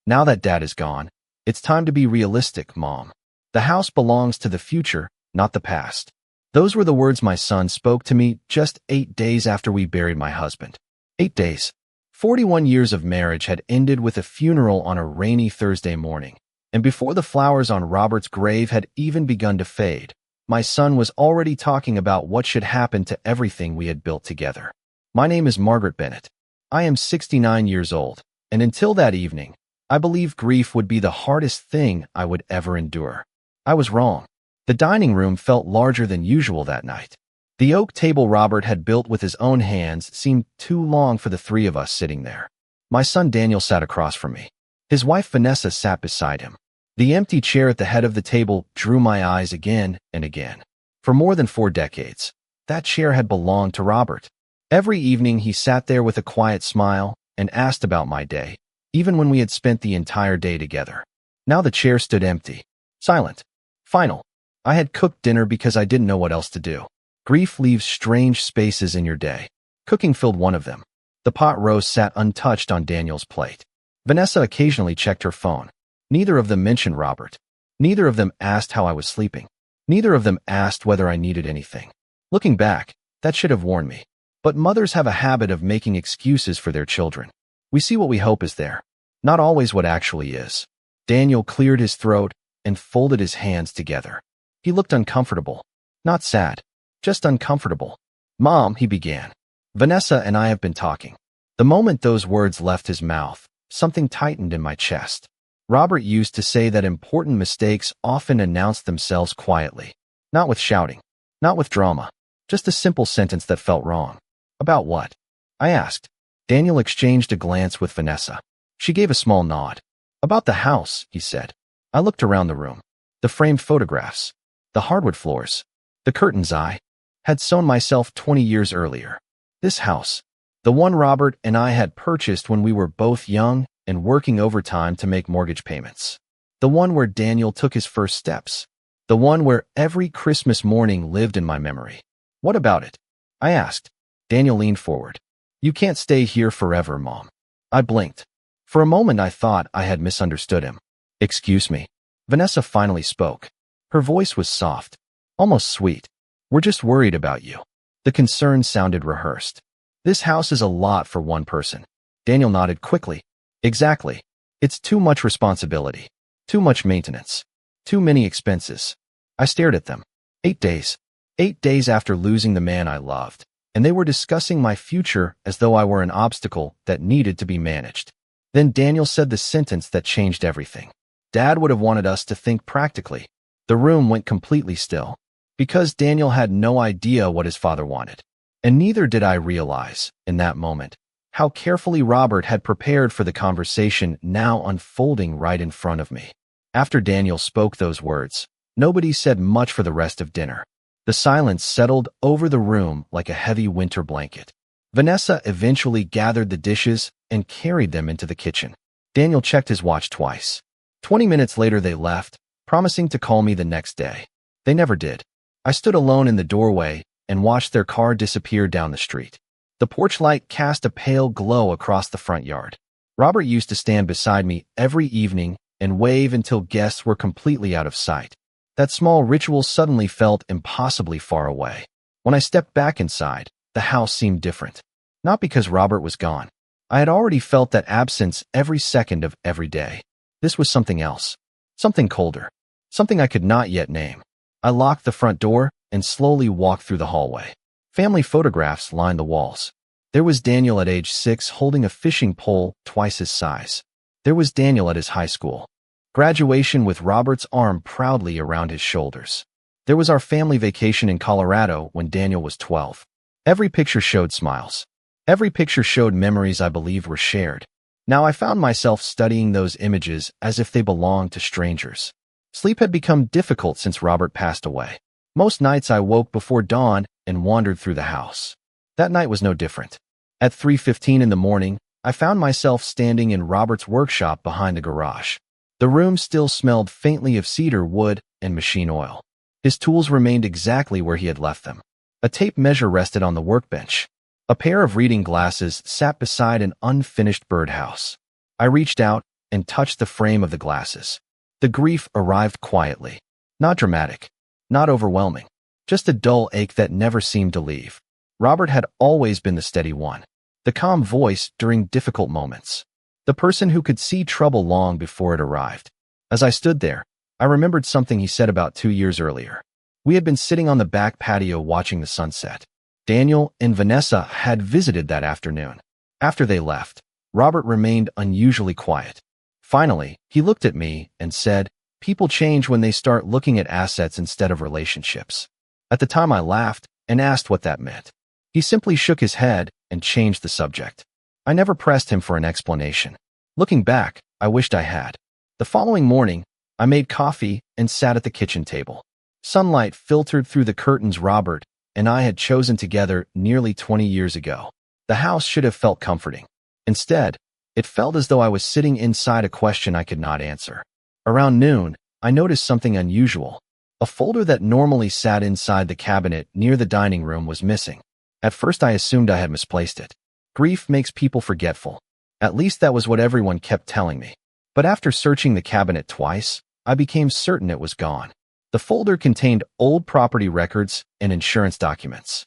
Now that Dad is gone, it's time to be realistic, Mom. The house belongs to the future, not the past. Those were the words my son spoke to me just 8 days after we buried my husband. 8 days. 41 years of marriage had ended with a funeral on a rainy Thursday morning, and before the flowers on Robert's grave had even begun to fade, my son was already talking about what should happen to everything we had built together. My name is Margaret Bennett. I am 69 years old, and until that evening, I believed grief would be the hardest thing I would ever endure. I was wrong. The dining room felt larger than usual that night. The oak table Robert had built with his own hands seemed too long for the three of us sitting there. My son Daniel sat across from me. His wife Vanessa sat beside him. The empty chair at the head of the table drew my eyes again and again. For more than 4 decades, that chair had belonged to Robert. Every evening he sat there with a quiet smile and asked about my day, even when we had spent the entire day together. Now the chair stood empty, silent, final. I had cooked dinner because I didn't know what else to do. Grief leaves strange spaces in your day. Cooking filled one of them. The pot roast sat untouched on Daniel's plate. Vanessa occasionally checked her phone. Neither of them mentioned Robert. Neither of them asked how I was sleeping. Neither of them asked whether I needed anything. Looking back, that should have warned me. But mothers have a habit of making excuses for their children. We see what we hope is there, not always what actually is. Daniel cleared his throat and folded his hands together. He looked uncomfortable, not sad. Just uncomfortable. Mom, he began. Vanessa and I have been talking. The moment those words left his mouth, something tightened in my chest. Robert used to say that important mistakes often announce themselves quietly. Not with shouting. Not with drama. Just a simple sentence that felt wrong. About what? I asked. Daniel exchanged a glance with Vanessa. She gave a small nod. About the house, he said. I looked around the room. The framed photographs. The hardwood floors. The curtains I had sewn myself 20 years earlier. This house, the one Robert and I had purchased when we were both young and working overtime to make mortgage payments. The one where Daniel took his first steps. The one where every Christmas morning lived in my memory. What about it? I asked. Daniel leaned forward. You can't stay here forever, Mom. I blinked. For a moment I thought I had misunderstood him. Excuse me. Vanessa finally spoke. Her voice was soft, almost sweet. We're just worried about you. The concern sounded rehearsed. This house is a lot for one person. Daniel nodded quickly. Exactly. It's too much responsibility. Too much maintenance. Too many expenses. I stared at them. 8 days. 8 days after losing the man I loved, and they were discussing my future as though I were an obstacle that needed to be managed. Then Daniel said the sentence that changed everything. Dad would have wanted us to think practically. The room went completely still. Because Daniel had no idea what his father wanted. And neither did I realize, in that moment, how carefully Robert had prepared for the conversation now unfolding right in front of me. After Daniel spoke those words, nobody said much for the rest of dinner. The silence settled over the room like a heavy winter blanket. Vanessa eventually gathered the dishes and carried them into the kitchen. Daniel checked his watch twice. 20 minutes later they left, promising to call me the next day. They never did. I stood alone in the doorway and watched their car disappear down the street. The porch light cast a pale glow across the front yard. Robert used to stand beside me every evening and wave until guests were completely out of sight. That small ritual suddenly felt impossibly far away. When I stepped back inside, the house seemed different. Not because Robert was gone. I had already felt that absence every second of every day. This was something else. Something colder. Something I could not yet name. I locked the front door and slowly walked through the hallway. Family photographs lined the walls. There was Daniel at age 6 holding a fishing pole twice his size. There was Daniel at his high school. Graduation with Robert's arm proudly around his shoulders. There was our family vacation in Colorado when Daniel was 12. Every picture showed smiles. Every picture showed memories I believed were shared. Now I found myself studying those images as if they belonged to strangers. Sleep had become difficult since Robert passed away. Most nights I woke before dawn and wandered through the house. That night was no different. At 3:15 in the morning, I found myself standing in Robert's workshop behind the garage. The room still smelled faintly of cedar wood and machine oil. His tools remained exactly where he had left them. A tape measure rested on the workbench. A pair of reading glasses sat beside an unfinished birdhouse. I reached out and touched the frame of the glasses. The grief arrived quietly. Not dramatic, not overwhelming, just a dull ache that never seemed to leave. Robert had always been the steady one, the calm voice during difficult moments, the person who could see trouble long before it arrived. As I stood there, I remembered something he said about 2 years earlier. We had been sitting on the back patio watching the sunset. Daniel and Vanessa had visited that afternoon. After they left, Robert remained unusually quiet. Finally, he looked at me and said, "People change when they start looking at assets instead of relationships." At the time I laughed and asked what that meant. He simply shook his head and changed the subject. I never pressed him for an explanation. Looking back, I wished I had. The following morning, I made coffee and sat at the kitchen table. Sunlight filtered through the curtains Robert and I had chosen together nearly 20 years ago. The house should have felt comforting. Instead, it felt as though I was sitting inside a question I could not answer. Around noon, I noticed something unusual. A folder that normally sat inside the cabinet near the dining room was missing. At first I assumed I had misplaced it. Grief makes people forgetful. At least that was what everyone kept telling me. But after searching the cabinet twice, I became certain it was gone. The folder contained old property records and insurance documents.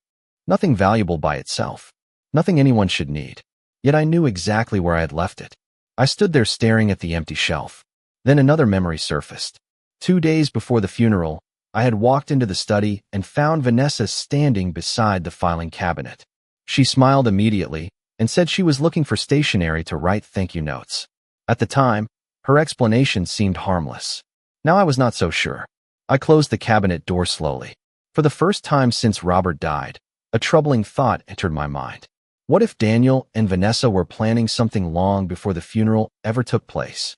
Nothing valuable by itself. Nothing anyone should need. Yet I knew exactly where I had left it. I stood there staring at the empty shelf. Then another memory surfaced. 2 days before the funeral, I had walked into the study and found Vanessa standing beside the filing cabinet. She smiled immediately and said she was looking for stationery to write thank you notes. At the time, her explanation seemed harmless. Now I was not so sure. I closed the cabinet door slowly. For the first time since Robert died, a troubling thought entered my mind. What if Daniel and Vanessa were planning something long before the funeral ever took place?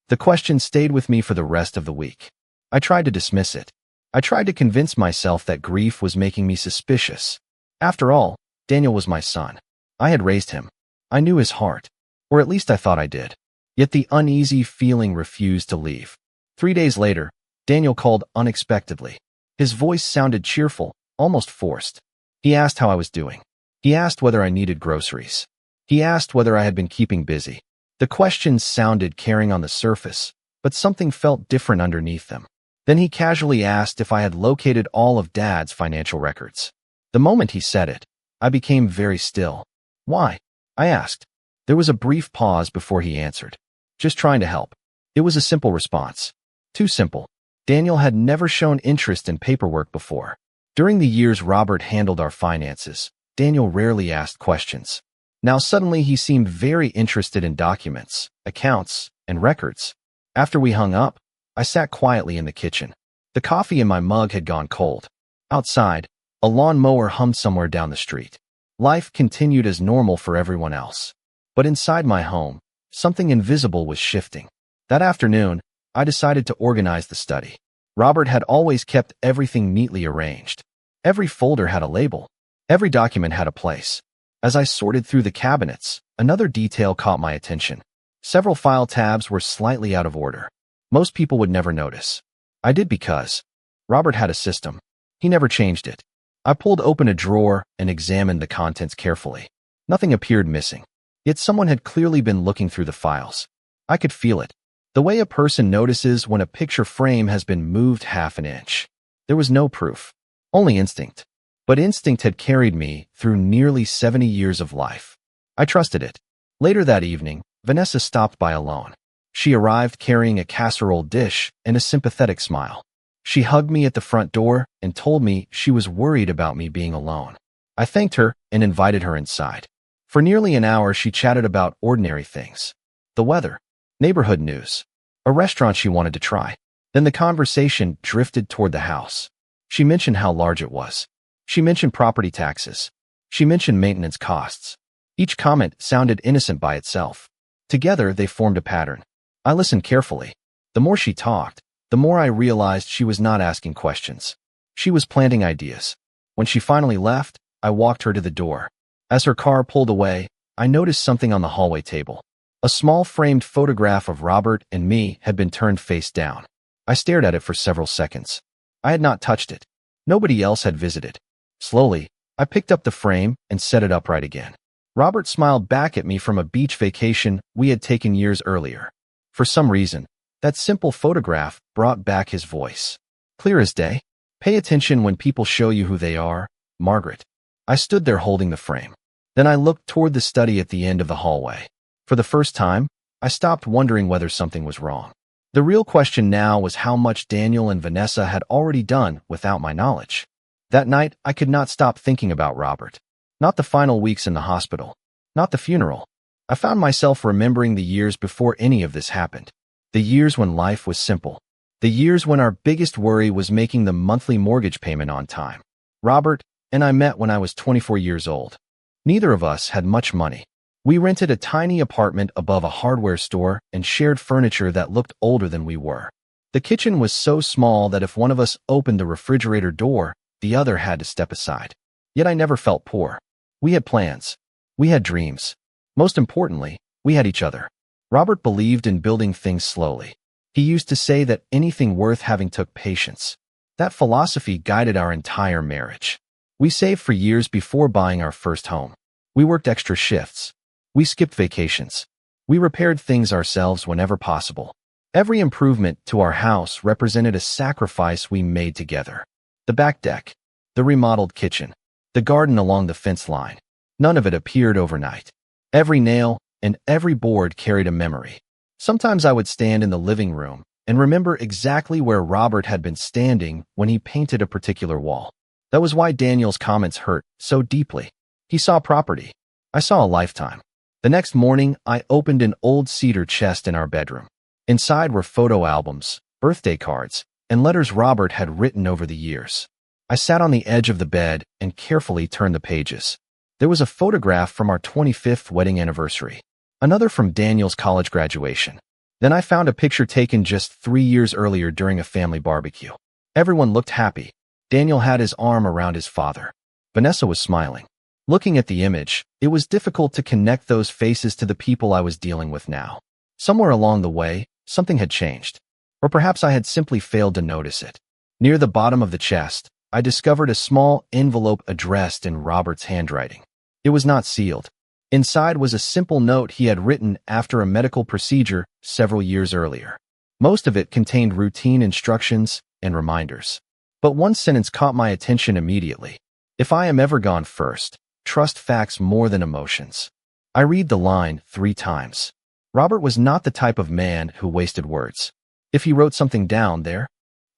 The question stayed with me for the rest of the week. I tried to dismiss it. I tried to convince myself that grief was making me suspicious. After all, Daniel was my son. I had raised him. I knew his heart, or at least I thought I did. Yet the uneasy feeling refused to leave. 3 days later, Daniel called unexpectedly. His voice sounded cheerful, almost forced. He asked how I was doing. He asked whether I needed groceries. He asked whether I had been keeping busy. The questions sounded caring on the surface, but something felt different underneath them. Then he casually asked if I had located all of Dad's financial records. The moment he said it, I became very still. "Why?" I asked. There was a brief pause before he answered. "Just trying to help." It was a simple response. Too simple. Daniel had never shown interest in paperwork before. During the years Robert handled our finances, Daniel rarely asked questions. Now suddenly he seemed very interested in documents, accounts, and records. After we hung up, I sat quietly in the kitchen. The coffee in my mug had gone cold. Outside, a lawnmower hummed somewhere down the street. Life continued as normal for everyone else. But inside my home, something invisible was shifting. That afternoon, I decided to organize the study. Robert had always kept everything neatly arranged. Every folder had a label. Every document had a place. As I sorted through the cabinets, another detail caught my attention. Several file tabs were slightly out of order. Most people would never notice. I did because Robert had a system. He never changed it. I pulled open a drawer and examined the contents carefully. Nothing appeared missing. Yet someone had clearly been looking through the files. I could feel it. The way a person notices when a picture frame has been moved half an inch. There was no proof, only instinct. But instinct had carried me through nearly 70 years of life. I trusted it. Later that evening, Vanessa stopped by alone. She arrived carrying a casserole dish and a sympathetic smile. She hugged me at the front door and told me she was worried about me being alone. I thanked her and invited her inside. For nearly an hour, she chatted about ordinary things. The weather, neighborhood news, a restaurant she wanted to try. Then the conversation drifted toward the house. She mentioned how large it was. She mentioned property taxes. She mentioned maintenance costs. Each comment sounded innocent by itself. Together, they formed a pattern. I listened carefully. The more she talked, the more I realized she was not asking questions. She was planting ideas. When she finally left, I walked her to the door. As her car pulled away, I noticed something on the hallway table. A small framed photograph of Robert and me had been turned face down. I stared at it for several seconds. I had not touched it. Nobody else had visited. Slowly, I picked up the frame and set it upright again. Robert smiled back at me from a beach vacation we had taken years earlier. For some reason, that simple photograph brought back his voice. Clear as day. Pay attention when people show you who they are, Margaret. I stood there holding the frame. Then I looked toward the study at the end of the hallway. For the first time, I stopped wondering whether something was wrong. The real question now was how much Daniel and Vanessa had already done without my knowledge. That night, I could not stop thinking about Robert. Not the final weeks in the hospital. Not the funeral. I found myself remembering the years before any of this happened. The years when life was simple. The years when our biggest worry was making the monthly mortgage payment on time. Robert and I met when I was 24 years old. Neither of us had much money. We rented a tiny apartment above a hardware store and shared furniture that looked older than we were. The kitchen was so small that if one of us opened the refrigerator door, the other had to step aside. Yet I never felt poor. We had plans. We had dreams. Most importantly, we had each other. Robert believed in building things slowly. He used to say that anything worth having took patience. That philosophy guided our entire marriage. We saved for years before buying our first home. We worked extra shifts. We skipped vacations. We repaired things ourselves whenever possible. Every improvement to our house represented a sacrifice we made together. The back deck, the remodeled kitchen, the garden along the fence line. None of it appeared overnight. Every nail and every board carried a memory. Sometimes I would stand in the living room and remember exactly where Robert had been standing when he painted a particular wall. That was why Daniel's comments hurt so deeply. He saw property. I saw a lifetime. The next morning, I opened an old cedar chest in our bedroom. Inside were photo albums, birthday cards, and letters Robert had written over the years. I sat on the edge of the bed and carefully turned the pages. There was a photograph from our 25th wedding anniversary, another from Daniel's college graduation. Then I found a picture taken just 3 years earlier during a family barbecue. Everyone looked happy. Daniel had his arm around his father. Vanessa was smiling. Looking at the image, it was difficult to connect those faces to the people I was dealing with now. Somewhere along the way, something had changed. Or perhaps I had simply failed to notice it. Near the bottom of the chest, I discovered a small envelope addressed in Robert's handwriting. It was not sealed. Inside was a simple note he had written after a medical procedure several years earlier. Most of it contained routine instructions and reminders. But one sentence caught my attention immediately. If I am ever gone first, trust facts more than emotions. I read the line 3 times. Robert was not the type of man who wasted words. If he wrote something down, there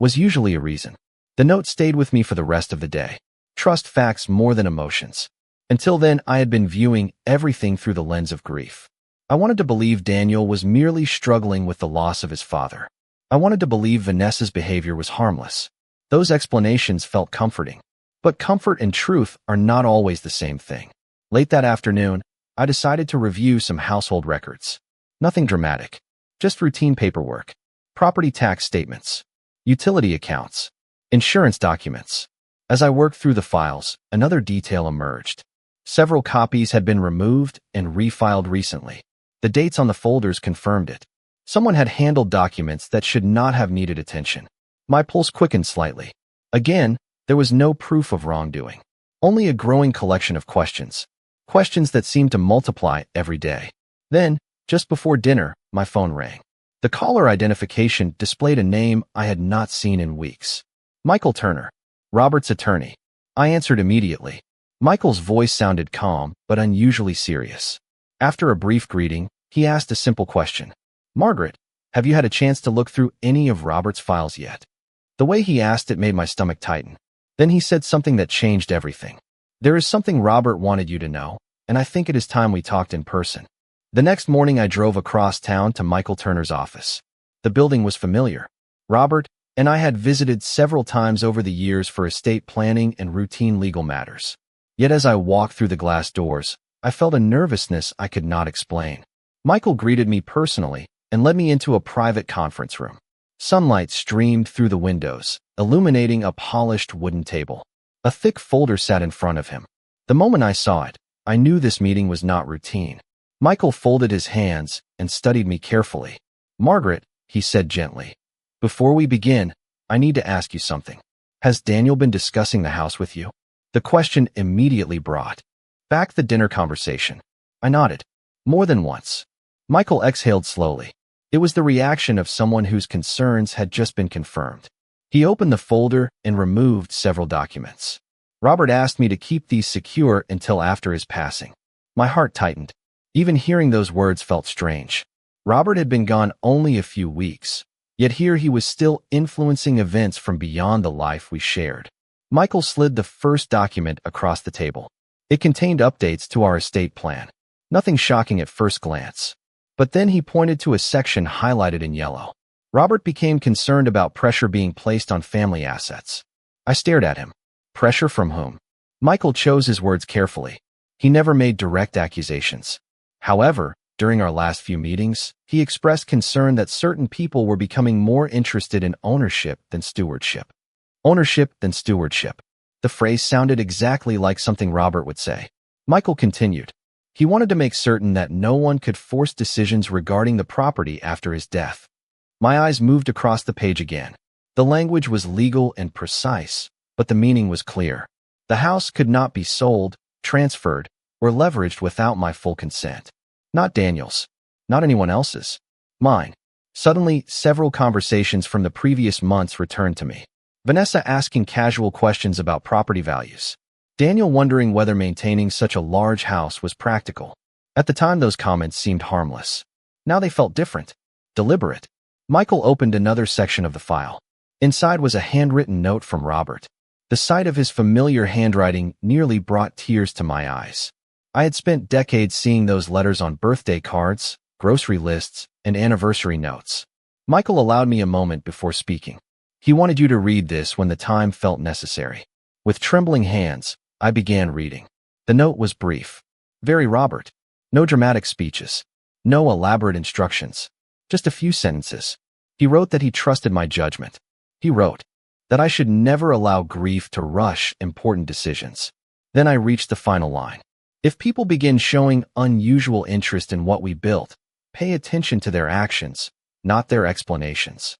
was usually a reason. The note stayed with me for the rest of the day. Trust facts more than emotions. Until then, I had been viewing everything through the lens of grief. I wanted to believe Daniel was merely struggling with the loss of his father. I wanted to believe Vanessa's behavior was harmless. Those explanations felt comforting. But comfort and truth are not always the same thing. Late that afternoon, I decided to review some household records. Nothing dramatic, just routine paperwork, property tax statements, utility accounts, insurance documents. As I worked through the files, another detail emerged. Several copies had been removed and refiled recently. The dates on the folders confirmed it. Someone had handled documents that should not have needed attention. My pulse quickened slightly. Again, there was no proof of wrongdoing. Only a growing collection of questions. Questions that seemed to multiply every day. Then, just before dinner, my phone rang. The caller identification displayed a name I had not seen in weeks. Michael Turner, Robert's attorney. I answered immediately. Michael's voice sounded calm, but unusually serious. After a brief greeting, he asked a simple question. Margaret, have you had a chance to look through any of Robert's files yet? The way he asked it made my stomach tighten. Then he said something that changed everything. There is something Robert wanted you to know, and I think it is time we talked in person. The next morning I drove across town to Michael Turner's office. The building was familiar. Robert and I had visited several times over the years for estate planning and routine legal matters. Yet as I walked through the glass doors, I felt a nervousness I could not explain. Michael greeted me personally and led me into a private conference room. Sunlight streamed through the windows, illuminating a polished wooden table. A thick folder sat in front of him. The moment I saw it, I knew this meeting was not routine. Michael folded his hands and studied me carefully. Margaret, he said gently, before we begin, I need to ask you something. Has Daniel been discussing the house with you? The question immediately brought back the dinner conversation. I nodded. More than once. Michael exhaled slowly. It was the reaction of someone whose concerns had just been confirmed. He opened the folder and removed several documents. Robert asked me to keep these secure until after his passing. My heart tightened. Even hearing those words felt strange. Robert had been gone only a few weeks, yet here he was still influencing events from beyond the life we shared. Michael slid the first document across the table. It contained updates to our estate plan. Nothing shocking at first glance. But then he pointed to a section highlighted in yellow. Robert became concerned about pressure being placed on family assets. I stared at him. Pressure from whom? Michael chose his words carefully. He never made direct accusations. However, during our last few meetings, he expressed concern that certain people were becoming more interested in ownership than stewardship. Ownership than stewardship. The phrase sounded exactly like something Robert would say. Michael continued. He wanted to make certain that no one could force decisions regarding the property after his death. My eyes moved across the page again. The language was legal and precise, but the meaning was clear. The house could not be sold, transferred, or leveraged without my full consent. Not Daniel's. Not anyone else's. Mine. Suddenly, several conversations from the previous months returned to me. Vanessa asking casual questions about property values. Daniel wondering whether maintaining such a large house was practical. At the time, those comments seemed harmless. Now they felt different. Deliberate. Michael opened another section of the file. Inside was a handwritten note from Robert. The sight of his familiar handwriting nearly brought tears to my eyes. I had spent decades seeing those letters on birthday cards, grocery lists, and anniversary notes. Michael allowed me a moment before speaking. He wanted you to read this when the time felt necessary. With trembling hands, I began reading. The note was brief. Very Robert. No dramatic speeches. No elaborate instructions. Just a few sentences. He wrote that he trusted my judgment. He wrote that I should never allow grief to rush important decisions. Then I reached the final line. If people begin showing unusual interest in what we built, pay attention to their actions, not their explanations.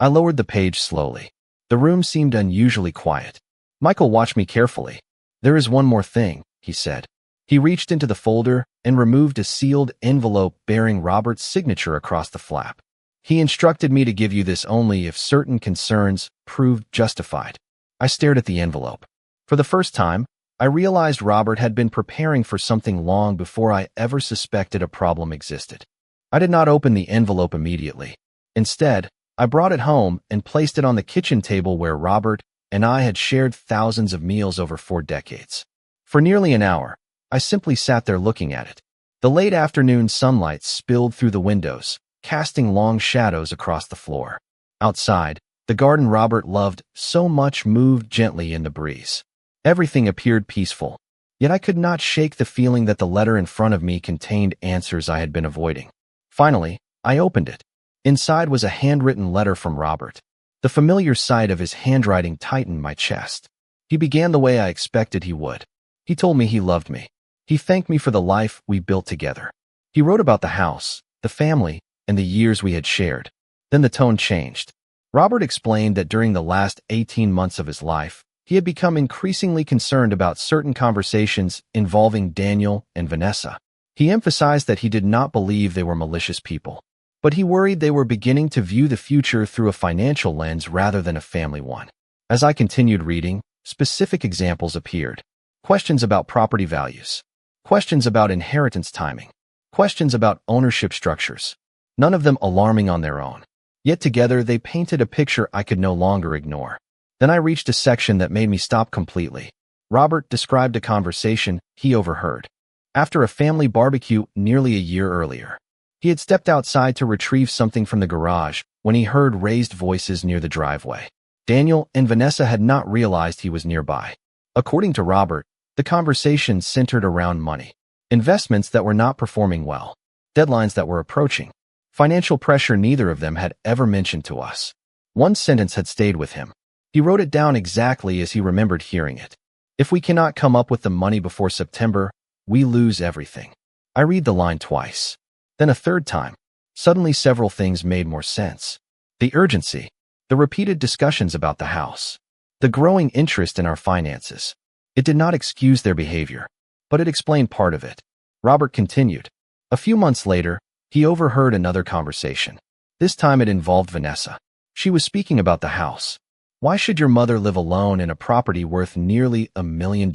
I lowered the page slowly. The room seemed unusually quiet. Michael watched me carefully. There is one more thing, he said. He reached into the folder and removed a sealed envelope bearing Robert's signature across the flap. He instructed me to give you this only if certain concerns proved justified. I stared at the envelope. For the first time, I realized Robert had been preparing for something long before I ever suspected a problem existed. I did not open the envelope immediately. Instead, I brought it home and placed it on the kitchen table where Robert and I had shared thousands of meals over 4 decades. For nearly an hour, I simply sat there looking at it. The late afternoon sunlight spilled through the windows, casting long shadows across the floor. Outside, the garden Robert loved so much moved gently in the breeze. Everything appeared peaceful, yet I could not shake the feeling that the letter in front of me contained answers I had been avoiding. Finally, I opened it. Inside was a handwritten letter from Robert. The familiar sight of his handwriting tightened my chest. He began the way I expected he would. He told me he loved me. He thanked me for the life we built together. He wrote about the house, the family, and the years we had shared. Then the tone changed. Robert explained that during the last 18 months of his life, he had become increasingly concerned about certain conversations involving Daniel and Vanessa. He emphasized that he did not believe they were malicious people, but he worried they were beginning to view the future through a financial lens rather than a family one. As I continued reading, specific examples appeared. Questions about property values. Questions about inheritance timing. Questions about ownership structures. None of them alarming on their own. Yet together they painted a picture I could no longer ignore. Then I reached a section that made me stop completely. Robert described a conversation he overheard. After a family barbecue nearly a year earlier, he had stepped outside to retrieve something from the garage when he heard raised voices near the driveway. Daniel and Vanessa had not realized he was nearby. According to Robert, the conversation centered around money, investments that were not performing well, deadlines that were approaching, financial pressure neither of them had ever mentioned to us. One sentence had stayed with him. He wrote it down exactly as he remembered hearing it. If we cannot come up with the money before September, we lose everything. I read the line twice. Then a third time. Suddenly several things made more sense. The urgency, the repeated discussions about the house, the growing interest in our finances. It did not excuse their behavior, but it explained part of it. Robert continued. A few months later, he overheard another conversation. This time it involved Vanessa. She was speaking about the house. Why should your mother live alone in a property worth nearly $1 million?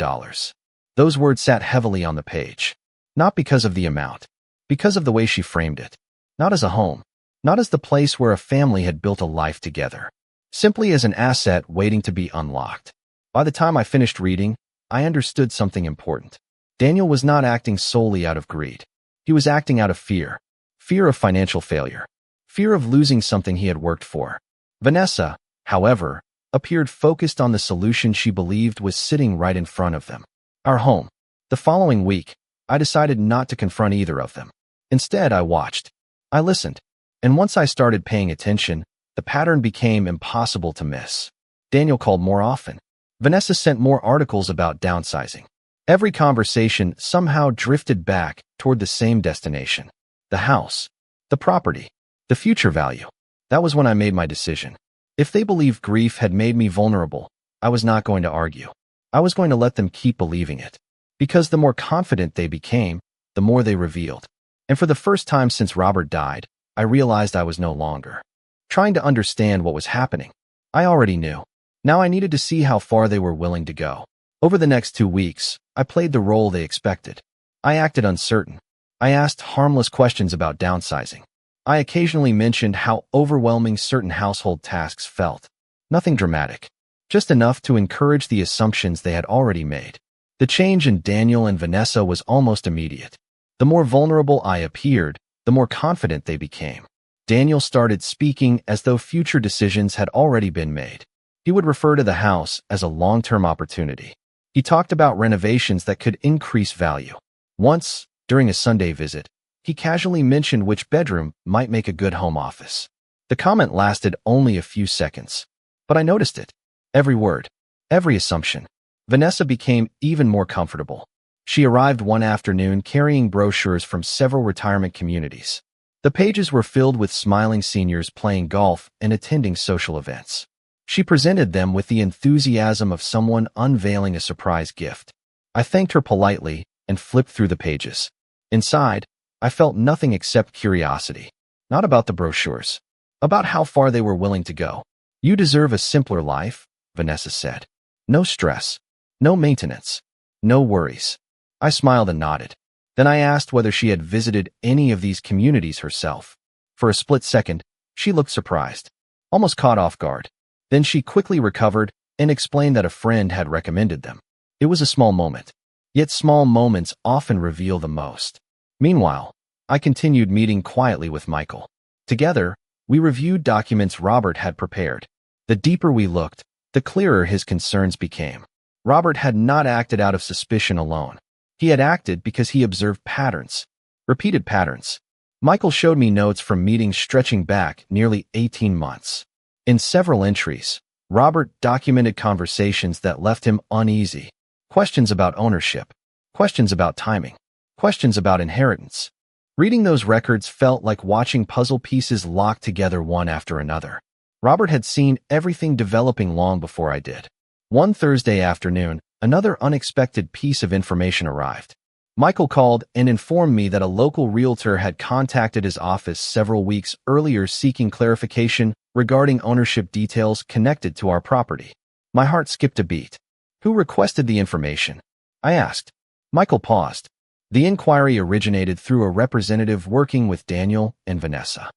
Those words sat heavily on the page. Not because of the amount, because of the way she framed it. Not as a home, not as the place where a family had built a life together. Simply as an asset waiting to be unlocked. By the time I finished reading, I understood something important. Daniel was not acting solely out of greed. He was acting out of fear. Fear of financial failure. Fear of losing something he had worked for. Vanessa, however, appeared focused on the solution she believed was sitting right in front of them. Our home. The following week, I decided not to confront either of them. Instead, I watched. I listened. And once I started paying attention, the pattern became impossible to miss. Daniel called more often. Vanessa sent more articles about downsizing. Every conversation somehow drifted back toward the same destination. The house. The property. The future value. That was when I made my decision. If they believed grief had made me vulnerable, I was not going to argue. I was going to let them keep believing it. Because the more confident they became, the more they revealed. And for the first time since Robert died, I realized I was no longer trying to understand what was happening. I already knew. Now I needed to see how far they were willing to go. Over the next 2 weeks, I played the role they expected. I acted uncertain. I asked harmless questions about downsizing. I occasionally mentioned how overwhelming certain household tasks felt. Nothing dramatic. Just enough to encourage the assumptions they had already made. The change in Daniel and Vanessa was almost immediate. The more vulnerable I appeared, the more confident they became. Daniel started speaking as though future decisions had already been made. He would refer to the house as a long-term opportunity. He talked about renovations that could increase value. Once, during a Sunday visit, he casually mentioned which bedroom might make a good home office. The comment lasted only a few seconds, but I noticed it. Every word, every assumption. Vanessa became even more comfortable. She arrived one afternoon carrying brochures from several retirement communities. The pages were filled with smiling seniors playing golf and attending social events. She presented them with the enthusiasm of someone unveiling a surprise gift. I thanked her politely and flipped through the pages. Inside, I felt nothing except curiosity. Not about the brochures. About how far they were willing to go. You deserve a simpler life, Vanessa said. No stress. No maintenance. No worries. I smiled and nodded. Then I asked whether she had visited any of these communities herself. For a split second, she looked surprised. Almost caught off guard. Then she quickly recovered and explained that a friend had recommended them. It was a small moment. Yet small moments often reveal the most. Meanwhile, I continued meeting quietly with Michael. Together, we reviewed documents Robert had prepared. The deeper we looked, the clearer his concerns became. Robert had not acted out of suspicion alone. He had acted because he observed patterns. Repeated patterns. Michael showed me notes from meetings stretching back nearly 18 months. In several entries, Robert documented conversations that left him uneasy. Questions about ownership. Questions about timing. Questions about inheritance. Reading those records felt like watching puzzle pieces locked together one after another. Robert had seen everything developing long before I did. One Thursday afternoon, another unexpected piece of information arrived. Michael called and informed me that a local realtor had contacted his office several weeks earlier seeking clarification regarding ownership details connected to our property. My heart skipped a beat. Who requested the information? I asked. Michael paused. The inquiry originated through a representative working with Daniel and Vanessa.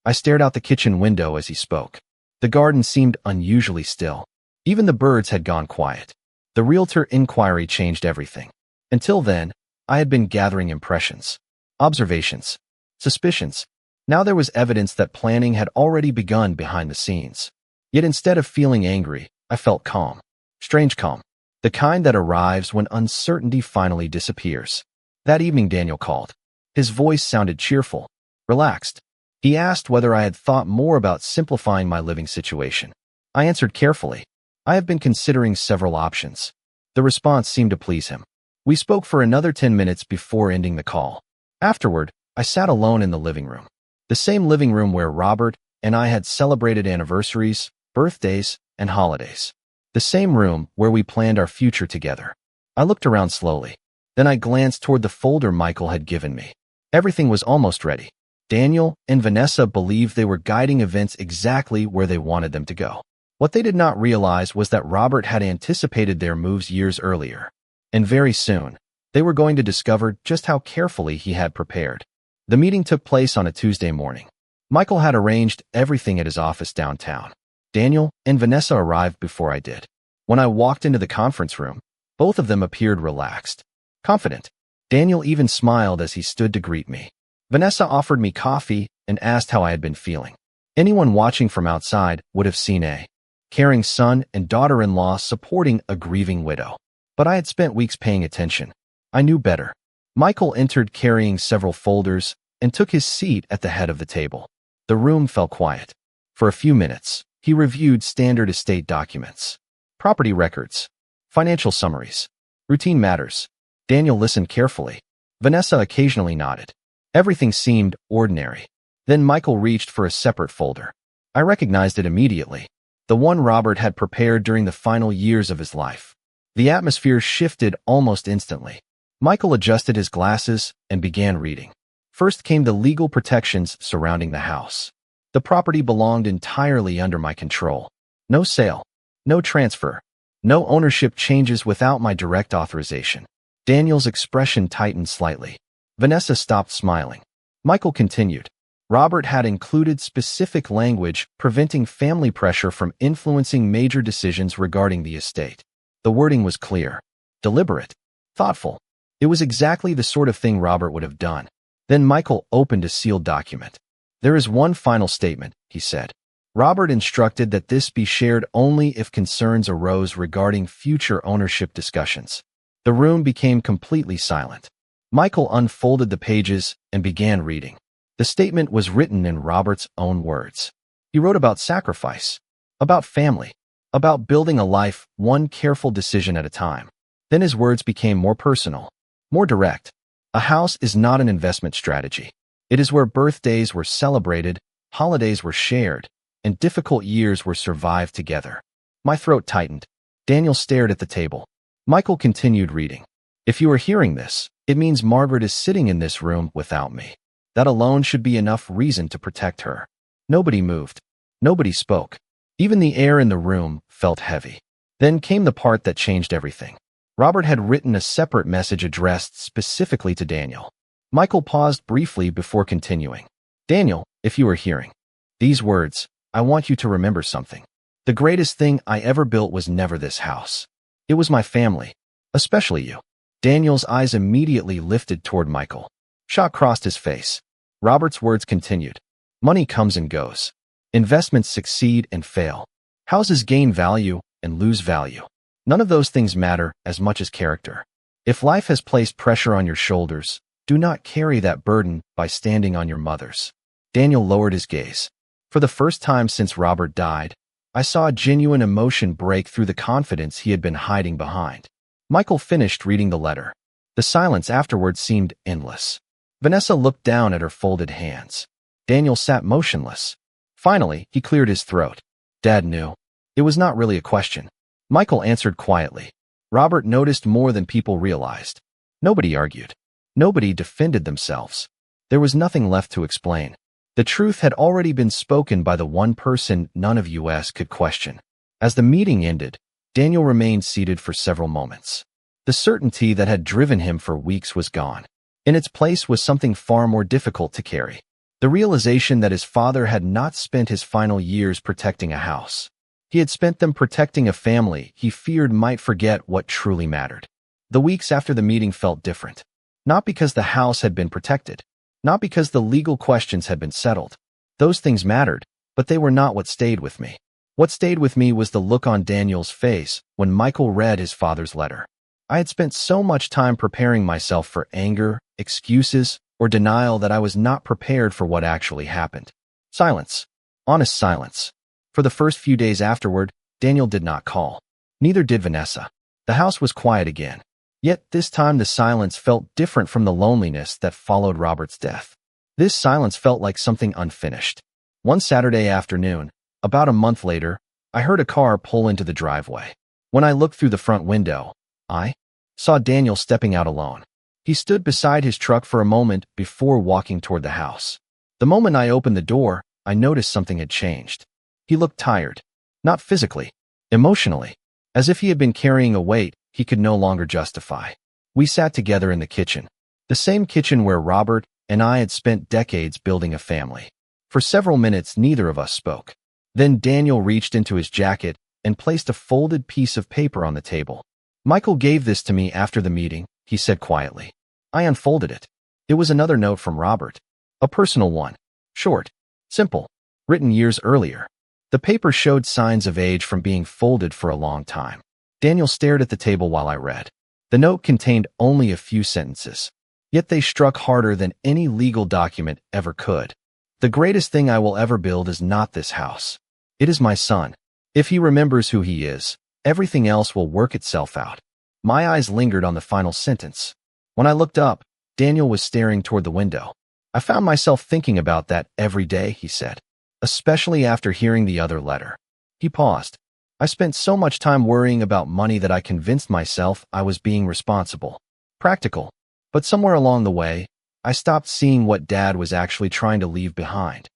I stared out the kitchen window as he spoke. The garden seemed unusually still. Even the birds had gone quiet. The realtor inquiry changed everything. Until then, I had been gathering impressions, observations, suspicions. Now there was evidence that planning had already begun behind the scenes. Yet instead of feeling angry, I felt calm. Strange calm. The kind that arrives when uncertainty finally disappears. That evening Daniel called. His voice sounded cheerful, relaxed. He asked whether I had thought more about simplifying my living situation. I answered carefully. I have been considering several options. The response seemed to please him. We spoke for another 10 minutes before ending the call. Afterward, I sat alone in the living room. The same living room where Robert and I had celebrated anniversaries, birthdays, and holidays. The same room where we planned our future together. I looked around slowly. Then I glanced toward the folder Michael had given me. Everything was almost ready. Daniel and Vanessa believed they were guiding events exactly where they wanted them to go. What they did not realize was that Robert had anticipated their moves years earlier, and very soon, they were going to discover just how carefully he had prepared. The meeting took place on a Tuesday morning. Michael had arranged everything at his office downtown. Daniel and Vanessa arrived before I did. When I walked into the conference room, both of them appeared relaxed, confident. Daniel even smiled as he stood to greet me. Vanessa offered me coffee and asked how I had been feeling. Anyone watching from outside would have seen a caring son and daughter-in-law supporting a grieving widow. But I had spent weeks paying attention. I knew better. Michael entered carrying several folders and took his seat at the head of the table. The room fell quiet. For a few minutes, he reviewed standard estate documents, property records, financial summaries, routine matters. Daniel listened carefully. Vanessa occasionally nodded. Everything seemed ordinary. Then Michael reached for a separate folder. I recognized it immediately. The one Robert had prepared during the final years of his life. The atmosphere shifted almost instantly. Michael adjusted his glasses and began reading. First came the legal protections surrounding the house. The property belonged entirely under my control. No sale, no transfer, no ownership changes without my direct authorization. Daniel's expression tightened slightly. Vanessa stopped smiling. Michael continued. Robert had included specific language preventing family pressure from influencing major decisions regarding the estate. The wording was clear, deliberate, thoughtful. It was exactly the sort of thing Robert would have done. Then Michael opened a sealed document. There is one final statement, he said. Robert instructed that this be shared only if concerns arose regarding future ownership discussions. The room became completely silent. Michael unfolded the pages and began reading. The statement was written in Robert's own words. He wrote about sacrifice, about family, about building a life one careful decision at a time. Then his words became more personal, more direct. A house is not an investment strategy. It is where birthdays were celebrated, holidays were shared, and difficult years were survived together. My throat tightened. Daniel stared at the table. Michael continued reading. If you are hearing this, it means Margaret is sitting in this room without me. That alone should be enough reason to protect her. Nobody moved. Nobody spoke. Even the air in the room felt heavy. Then came the part that changed everything. Robert had written a separate message addressed specifically to Daniel. Michael paused briefly before continuing. Daniel, if you are hearing these words, I want you to remember something. The greatest thing I ever built was never this house. It was my family, especially you. Daniel's eyes immediately lifted toward Michael. Shock crossed his face. Robert's words continued. Money comes and goes. Investments succeed and fail. Houses gain value and lose value. None of those things matter as much as character. If life has placed pressure on your shoulders, do not carry that burden by standing on your mother's. Daniel lowered his gaze. For the first time since Robert died, I saw a genuine emotion break through the confidence he had been hiding behind. Michael finished reading the letter. The silence afterward seemed endless. Vanessa looked down at her folded hands. Daniel sat motionless. Finally, he cleared his throat. Dad knew. It was not really a question. Michael answered quietly. Robert noticed more than people realized. Nobody argued. Nobody defended themselves. There was nothing left to explain. The truth had already been spoken by the one person none of us could question. As the meeting ended, Daniel remained seated for several moments. The certainty that had driven him for weeks was gone. In its place was something far more difficult to carry. The realization that his father had not spent his final years protecting a house. He had spent them protecting a family he feared might forget what truly mattered. The weeks after the meeting felt different. Not because the house had been protected. Not because the legal questions had been settled. Those things mattered, but they were not what stayed with me. What stayed with me was the look on Daniel's face when Michael read his father's letter. I had spent so much time preparing myself for anger, excuses, or denial that I was not prepared for what actually happened. Silence. Honest silence. For the first few days afterward, Daniel did not call. Neither did Vanessa. The house was quiet again. Yet this time the silence felt different from the loneliness that followed Robert's death. This silence felt like something unfinished. One Saturday afternoon, about a month later, I heard a car pull into the driveway. When I looked through the front window, I saw Daniel stepping out alone. He stood beside his truck for a moment before walking toward the house. The moment I opened the door, I noticed something had changed. He looked tired. Not physically, emotionally. As if he had been carrying a weight he could no longer justify. We sat together in the kitchen. The same kitchen where Robert and I had spent decades building a family. For several minutes, neither of us spoke. Then Daniel reached into his jacket and placed a folded piece of paper on the table. "Michael gave this to me after the meeting," he said quietly. I unfolded it. It was another note from Robert. A personal one. Short. Simple. Written years earlier. The paper showed signs of age from being folded for a long time. Daniel stared at the table while I read. The note contained only a few sentences. Yet they struck harder than any legal document ever could. "The greatest thing I will ever build is not this house. It is my son. If he remembers who he is, everything else will work itself out." My eyes lingered on the final sentence. When I looked up, Daniel was staring toward the window. "I found myself thinking about that every day," he said, "especially after hearing the other letter." He paused. "I spent so much time worrying about money that I convinced myself I was being responsible, practical. But somewhere along the way, I stopped seeing what Dad was actually trying to leave behind."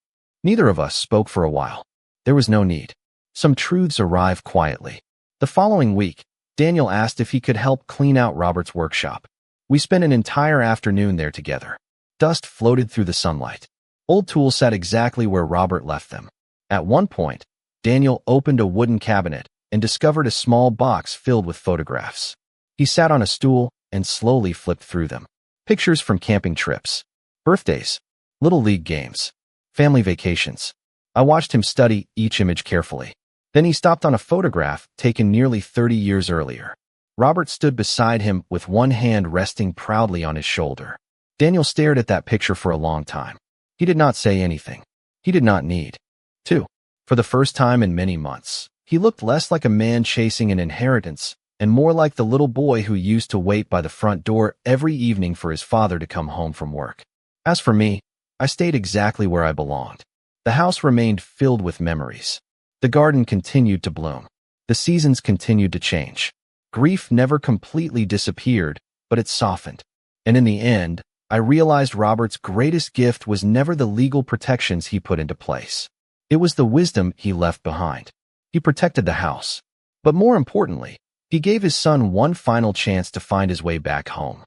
Neither of us spoke for a while. There was no need. Some truths arrived quietly. The following week, Daniel asked if he could help clean out Robert's workshop. We spent an entire afternoon there together. Dust floated through the sunlight. Old tools sat exactly where Robert left them. At one point, Daniel opened a wooden cabinet and discovered a small box filled with photographs. He sat on a stool and slowly flipped through them. Pictures from camping trips, birthdays, little league games, family vacations. I watched him study each image carefully. Then he stopped on a photograph taken nearly 30 years earlier. Robert stood beside him with one hand resting proudly on his shoulder. Daniel stared at that picture for a long time. He did not say anything. He did not need to. For the first time in many months, he looked less like a man chasing an inheritance and more like the little boy who used to wait by the front door every evening for his father to come home from work. As for me, I stayed exactly where I belonged. The house remained filled with memories. The garden continued to bloom. The seasons continued to change. Grief never completely disappeared, but it softened. And in the end, I realized Robert's greatest gift was never the legal protections he put into place. It was the wisdom he left behind. He protected the house. But more importantly, he gave his son one final chance to find his way back home.